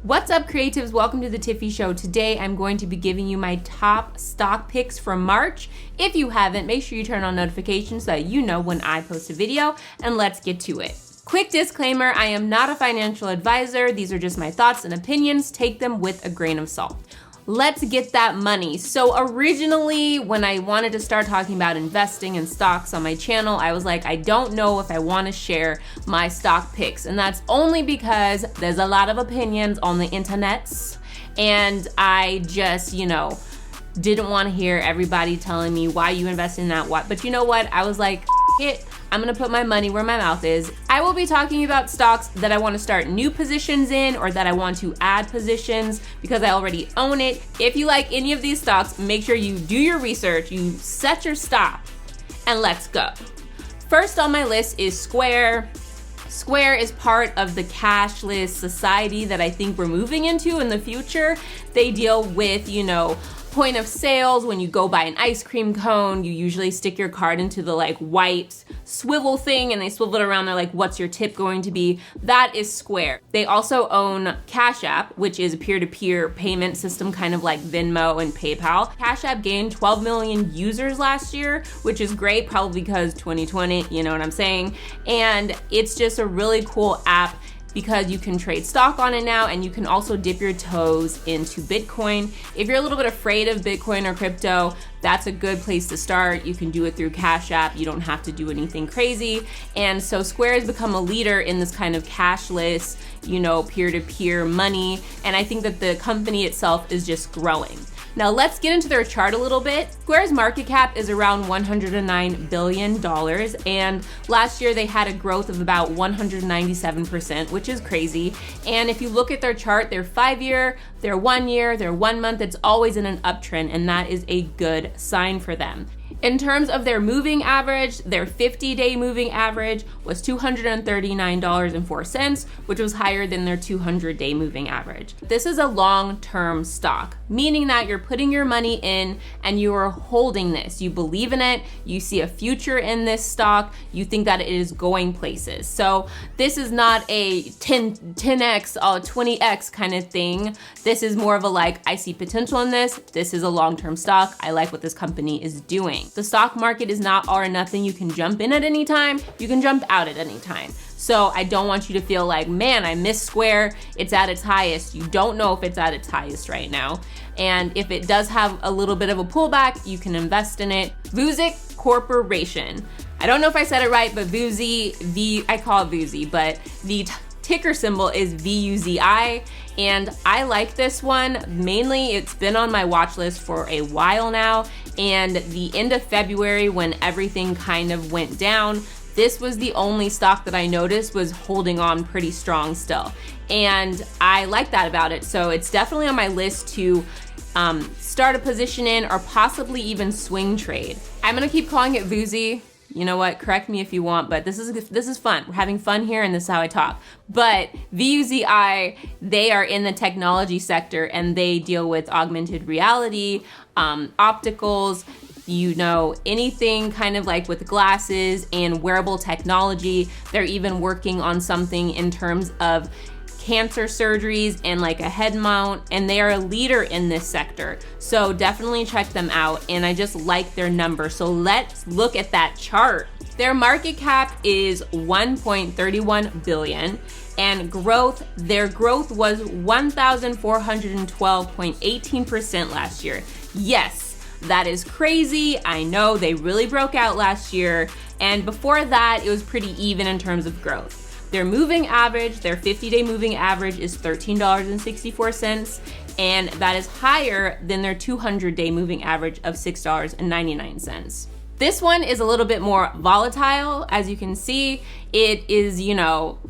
What's up, creatives? Welcome to the Tiffy Show. Today I'm going to be giving you my top stock picks for March. If you haven't, make sure you turn on notifications so that you know when I post a video, and let's get to it. Quick disclaimer, I am not a financial advisor. These are just my thoughts and opinions. Take them with a grain of salt. Let's get that money. So originally, when I wanted to start talking about investing in stocks on my channel, I was like, I don't know if I want to share my stock picks. And that's only because there's a lot of opinions on the internets. And I just, didn't want to hear everybody telling me why you invest in that, what. But you know what? I was like, it. I'm gonna put my money where my mouth is. I will be talking about stocks that I want to start new positions in or that I want to add positions because I already own it. If you like any of these stocks, make sure you do your research, you set your stop, and let's go. First on my list is Square. Square is part of the cashless society that I think we're moving into in the future. They deal with, point of sales. When you go buy an ice cream cone, you usually stick your card into the white swivel thing and they swivel it around. They're like, what's your tip going to be? That is Square. They also own Cash App, which is a peer-to-peer payment system, kind of like Venmo and PayPal. Cash App gained 12 million users last year, which is great, probably because 2020, you know what I'm saying? And it's just a really cool app because you can trade stock on it now, and you can also dip your toes into Bitcoin. If you're a little bit afraid of Bitcoin or crypto, that's a good place to start. You can do it through Cash App. You don't have to do anything crazy. And so Square has become a leader in this kind of cashless, peer-to-peer money. And I think that the company itself is just growing. Now let's get into their chart a little bit. Square's market cap is around $109 billion, and last year they had a growth of about 197%, which is crazy. And if you look at their chart, their 5-year, their 1 year, their 1 month, it's always in an uptrend, and that is a good sign for them. In terms of their moving average, their 50-day moving average was $239.04, which was higher than their 200-day moving average. This is a long-term stock, meaning that you're putting your money in and you are holding this. You believe in it, you see a future in this stock, you think that it is going places. So this is not a 10x or 20x kind of thing. This is more of a I see potential in this. This is a long-term stock. I like what this company is doing. The stock market is not all or nothing. You can jump in at any time. You can jump out at any time. So I don't want you to feel like, man, I miss Square. It's at its highest. You don't know if it's at its highest right now. And if it does have a little bit of a pullback, you can invest in it. Vuzix Corporation. I don't know if I said it right, but I call it Vuzi, but the ticker symbol is VUZI, and I like this one. Mainly, it's been on my watch list for a while now, and the end of February, when everything kind of went down, this was the only stock that I noticed was holding on pretty strong still, and I like that about it. So it's definitely on my list to start a position in, or possibly even swing trade. I'm gonna keep calling it Vuzi. You know what? Correct me if you want, but this is fun. We're having fun here, and this is how I talk. But VUZI, they are in the technology sector, and they deal with augmented reality, opticals, anything kind of like with glasses and wearable technology. They're even working on something in terms of cancer surgeries and a head mount, and they are a leader in this sector. So definitely check them out, and I just like their number. So let's look at that chart. Their market cap is $1.31 billion, and their growth was 1,412.18% last year. Yes, that is crazy. I know they really broke out last year, and before that, it was pretty even in terms of growth. Their moving average, their 50-day moving average is $13.64, and that is higher than their 200-day moving average of $6.99. This one is a little bit more volatile. As you can see, it is,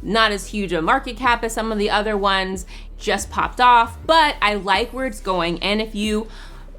not as huge a market cap as some of the other ones, just popped off, but I like where it's going. And if you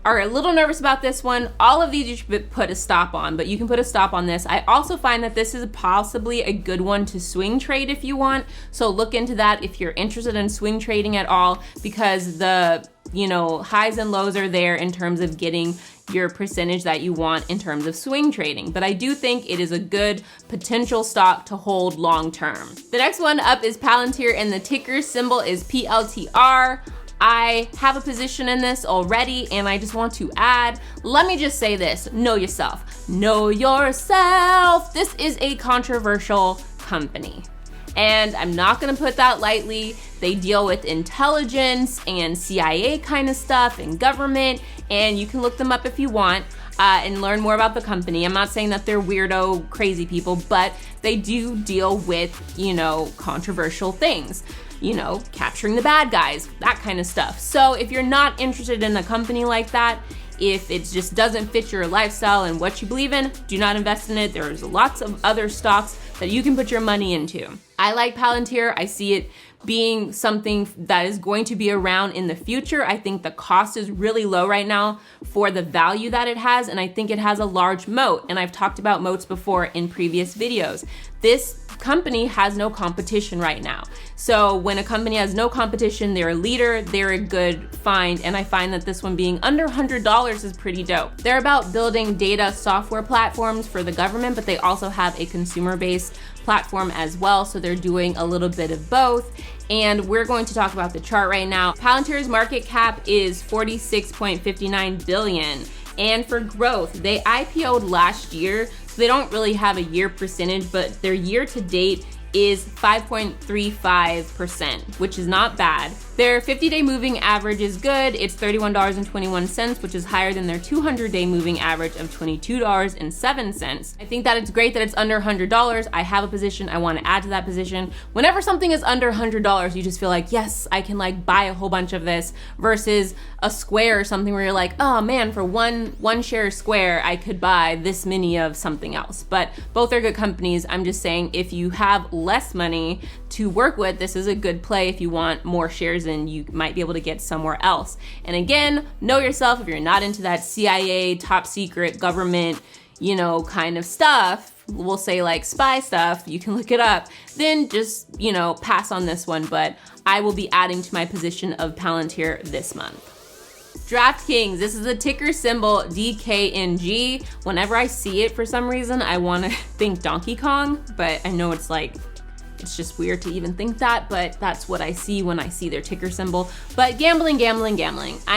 are a little nervous about this one, all of these you should put a stop on, but you can put a stop on this. I also find that this is possibly a good one to swing trade if you want. So look into that if you're interested in swing trading at all, because the highs and lows are there in terms of getting your percentage that you want in terms of swing trading. But I do think it is a good potential stock to hold long term. The next one up is Palantir, and the ticker symbol is PLTR. I have a position in this already, and I just want to add, let me just say this, know yourself. Know yourself. This is a controversial company, and I'm not gonna put that lightly. They deal with intelligence and CIA kind of stuff and government, and you can look them up if you want and learn more about the company. I'm not saying that they're weirdo, crazy people, but they do deal with, controversial things. Capturing the bad guys, that kind of stuff. So if you're not interested in a company like that, if it just doesn't fit your lifestyle and what you believe in, do not invest in it. There's lots of other stocks that you can put your money into. I like Palantir. I see it being something that is going to be around in the future. I think the cost is really low right now for the value that it has, and I think it has a large moat. And I've talked about moats before in previous videos. This company has no competition right now. So when a company has no competition, they're a leader, they're a good find, and I find that this one being under $100 is pretty dope. They're about building data software platforms for the government, but they also have a consumer-based platform as well, so they're doing a little bit of both. And we're going to talk about the chart right now. Palantir's market cap is $46.59 billion. And for growth, they IPO'd last year, so they don't really have a year percentage, but their year to date is 5.35%, which is not bad. Their 50-day moving average is good. It's $31.21, which is higher than their 200-day moving average of $22.07. I think that it's great that it's under $100. I have a position. I want to add to that position. Whenever something is under $100, you just feel like, yes, I can buy a whole bunch of this, versus a Square or something where you're like, oh man, for one share Square, I could buy this many of something else. But both are good companies. I'm just saying, if you have less money to work with, this is a good play. If you want more shares, and you might be able to get somewhere else. And again, know yourself. If you're not into that CIA, top secret government, kind of stuff, we'll say spy stuff, you can look it up, then just, pass on this one. But I will be adding to my position of Palantir this month. DraftKings, this is a ticker symbol DKNG. Whenever I see it, for some reason, I want to think Donkey Kong, but I know it's just weird to even think that, but that's what I see when I see their ticker symbol. But gambling. I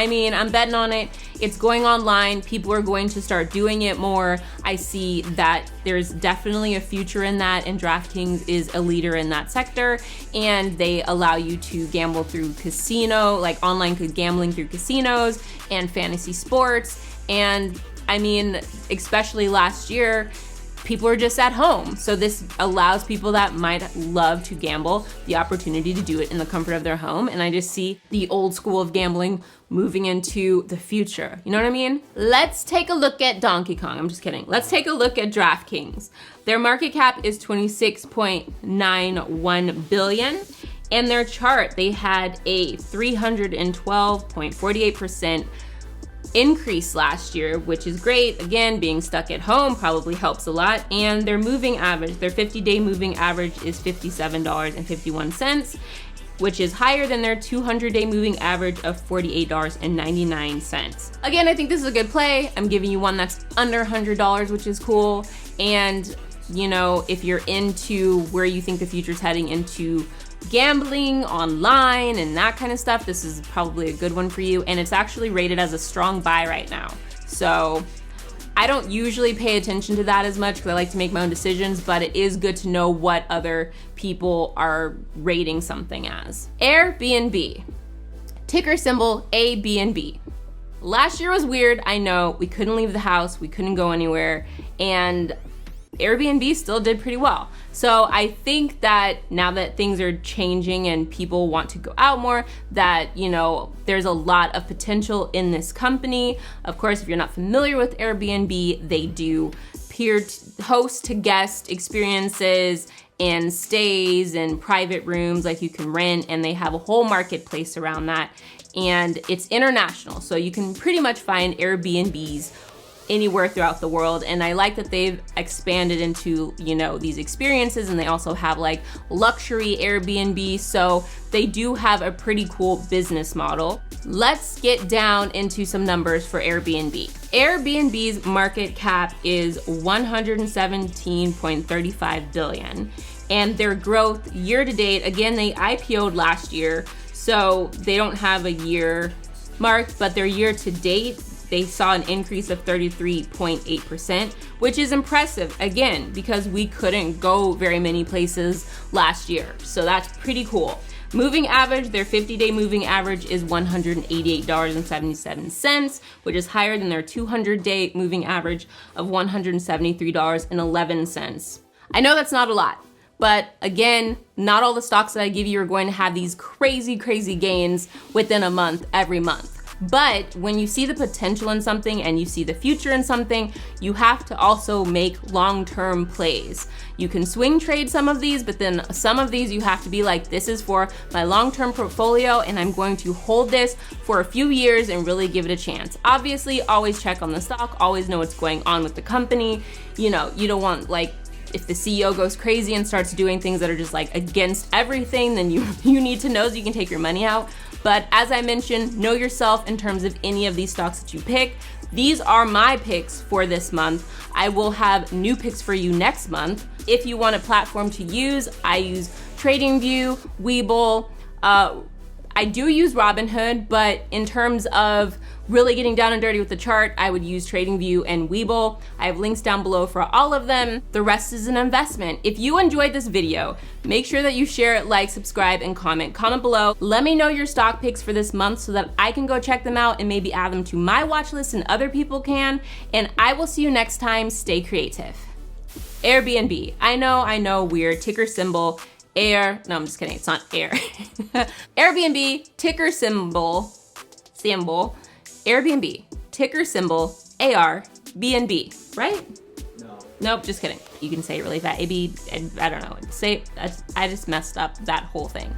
mean, I'm betting on it. It's going online. People are going to start doing it more. I see that there's definitely a future in that, and DraftKings is a leader in that sector, and they allow you to gamble through casino, online gambling through casinos and fantasy sports. And I mean, especially last year, people are just at home. So this allows people that might love to gamble the opportunity to do it in the comfort of their home. And I just see the old school of gambling moving into the future. You know what I mean? Let's take a look at Donkey Kong. I'm just kidding. Let's take a look at DraftKings. Their market cap is $26.91 billion. And their chart, they had a 312.48% increase last year, which is great. Again, being stuck at home probably helps a lot. And their moving average, their 50-day moving average is $57.51, which is higher than their 200-day moving average of $48.99. Again, I think this is a good play. I'm giving you one that's under $100, which is cool. And, if you're into where you think the future's heading into gambling online and that kind of stuff, this is probably a good one for you. And it's actually rated as a strong buy right now. So I don't usually pay attention to that as much because I like to make my own decisions, but it is good to know what other people are rating something as. Airbnb, ticker symbol ABNB. Last year was weird. I know, we couldn't leave the house, we couldn't go anywhere, and Airbnb still did pretty well. So I think that now that things are changing and people want to go out more, that, there's a lot of potential in this company. Of course, if you're not familiar with Airbnb, they do host to guest experiences and stays and private rooms you can rent, and they have a whole marketplace around that. And it's international, so you can pretty much find Airbnbs anywhere throughout the world. And I like that they've expanded into, you know, these experiences, and they also have like luxury Airbnb. So they do have a pretty cool business model. Let's get down into some numbers for Airbnb. Airbnb's market cap is $117.35 billion. And their growth year to date, again, they IPO'd last year, so they don't have a year mark, but their year to date, they saw an increase of 33.8%, which is impressive, again, because we couldn't go very many places last year. So that's pretty cool. Moving average, their 50-day moving average is $188.77, which is higher than their 200-day moving average of $173.11. I know that's not a lot, but again, not all the stocks that I give you are going to have these crazy, crazy gains within a month, every month. But when you see the potential in something and you see the future in something, you have to also make long-term plays. You can swing trade some of these, but then some of these you have to be like, this is for my long-term portfolio and I'm going to hold this for a few years and really give it a chance. Obviously, always check on the stock, always know what's going on with the company. You know, you don't want, like, if the CEO goes crazy and starts doing things that are just like against everything, then you need to know so you can take your money out. But as I mentioned, know yourself in terms of any of these stocks that you pick. These are my picks for this month. I will have new picks for you next month. If you want a platform to use, I use TradingView, Webull. I do use Robinhood, but in terms of really getting down and dirty with the chart, I would use TradingView and Webull. I have links down below for all of them. The rest is an investment. If you enjoyed this video, make sure that you share it, like, subscribe, and comment. Comment below. Let me know your stock picks for this month so that I can go check them out and maybe add them to my watch list and other people can. And I will see you next time. Stay creative. Airbnb. I know, weird. Ticker symbol Air. No, I'm just kidding. It's not Air. Airbnb, ticker symbol. Airbnb, ticker symbol ARBNB, right? No. Nope, just kidding. You can say it really fast. I don't know. I just messed up that whole thing.